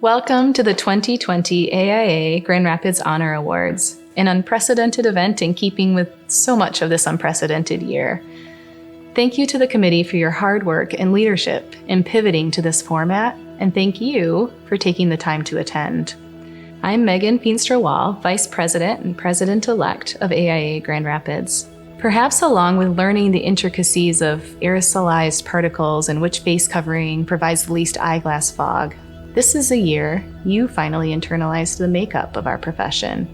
Welcome to the 2020 AIA Grand Rapids Honor Awards, an unprecedented event in keeping with so much of this unprecedented year. Thank you to the committee for your hard work and leadership in pivoting to this format, and thank you for taking the time to attend. I'm Megan Feenstra-Wall, Vice President and President-elect of AIA Grand Rapids. Perhaps along with learning the intricacies of aerosolized particles and which face covering provides the least eyeglass fog, this is a year you finally internalized the makeup of our profession.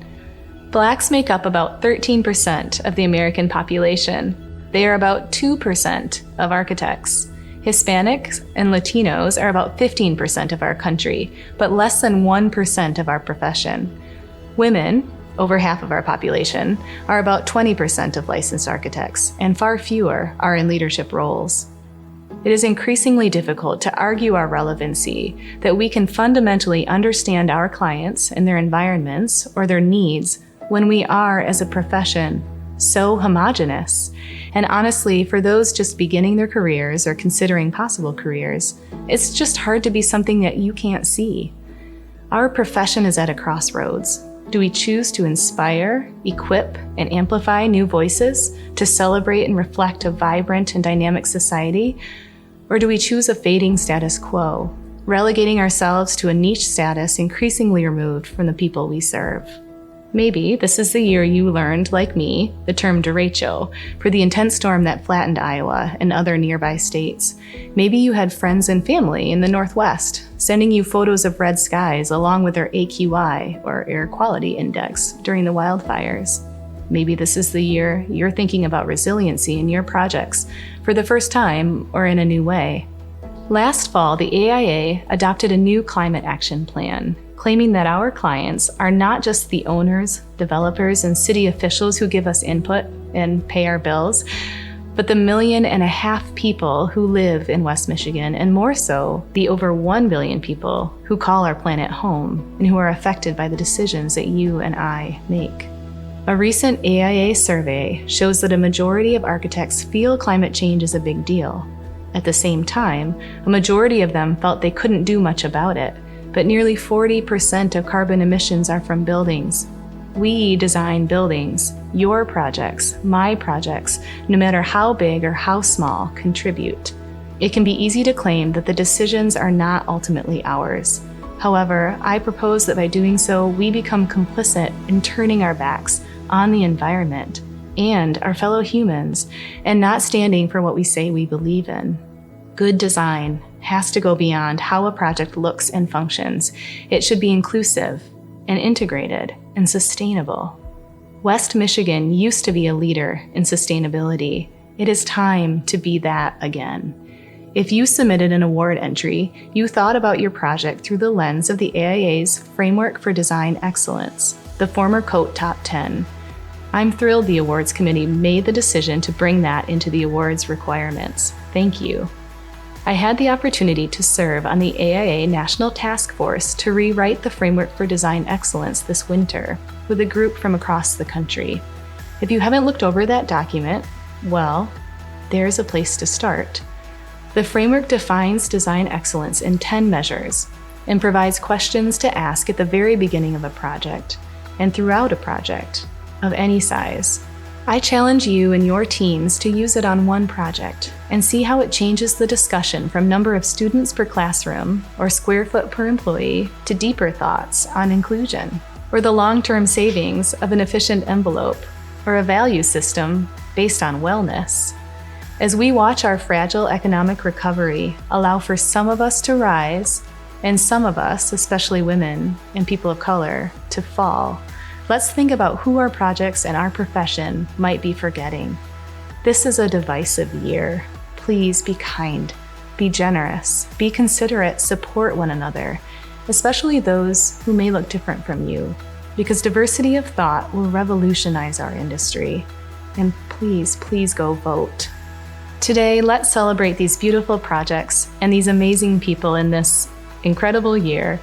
Blacks make up about 13% of the American population. They are about 2% of architects. Hispanics and Latinos are about 15% of our country, but less than 1% of our profession. Women, over half of our population, are about 20% of licensed architects, and far fewer are in leadership roles. It is increasingly difficult to argue our relevancy, that we can fundamentally understand our clients and their environments or their needs when we are, as a profession, so homogenous. And honestly, for those just beginning their careers or considering possible careers, it's just hard to be something that you can't see. Our profession is at a crossroads. Do we choose to inspire, equip, and amplify new voices to celebrate and reflect a vibrant and dynamic society? Or do we choose a fading status quo, relegating ourselves to a niche status increasingly removed from the people we serve? Maybe this is the year you learned, like me, the term derecho for the intense storm that flattened Iowa and other nearby states. Maybe you had friends and family in the Northwest sending you photos of red skies along with their AQI, or Air Quality Index, during the wildfires. Maybe this is the year you're thinking about resiliency in your projects for the first time or in a new way. Last fall, the AIA adopted a new climate action plan, claiming that our clients are not just the owners, developers, and city officials who give us input and pay our bills, but the 1.5 million people who live in West Michigan, and more so, the over 1 billion people who call our planet home and who are affected by the decisions that you and I make. A recent AIA survey shows that a majority of architects feel climate change is a big deal. At the same time, a majority of them felt they couldn't do much about it, but nearly 40% of carbon emissions are from buildings. We design buildings. Your projects, my projects, no matter how big or how small, contribute. It can be easy to claim that the decisions are not ultimately ours. However, I propose that by doing so, we become complicit in turning our backs on the environment and our fellow humans, and not standing for what we say we believe in. Good design has to go beyond how a project looks and functions. It should be inclusive and integrated and sustainable. West Michigan used to be a leader in sustainability. It is time to be that again. If you submitted an award entry, you thought about your project through the lens of the AIA's Framework for Design Excellence, the former COAT Top 10. I'm thrilled the awards committee made the decision to bring that into the awards requirements. Thank you. I had the opportunity to serve on the AIA National Task Force to rewrite the Framework for Design Excellence this winter with a group from across the country. If you haven't looked over that document, well, there's a place to start. The framework defines design excellence in 10 measures and provides questions to ask at the very beginning of a project and throughout a project of any size. I challenge you and your teams to use it on one project and see how it changes the discussion from number of students per classroom or square foot per employee to deeper thoughts on inclusion, or the long-term savings of an efficient envelope, or a value system based on wellness. As we watch our fragile economic recovery allow for some of us to rise and some of us, especially women and people of color, to fall, let's think about who our projects and our profession might be forgetting. This is a divisive year. Please be kind, be generous, be considerate, support one another, especially those who may look different from you, because diversity of thought will revolutionize our industry. And please, please go vote. Today, let's celebrate these beautiful projects and these amazing people in this incredible year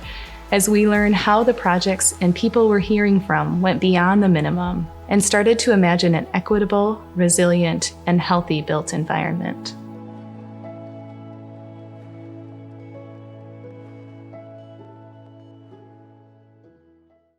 as we learn how the projects and people we're hearing from went beyond the minimum and started to imagine an equitable, resilient, and healthy built environment.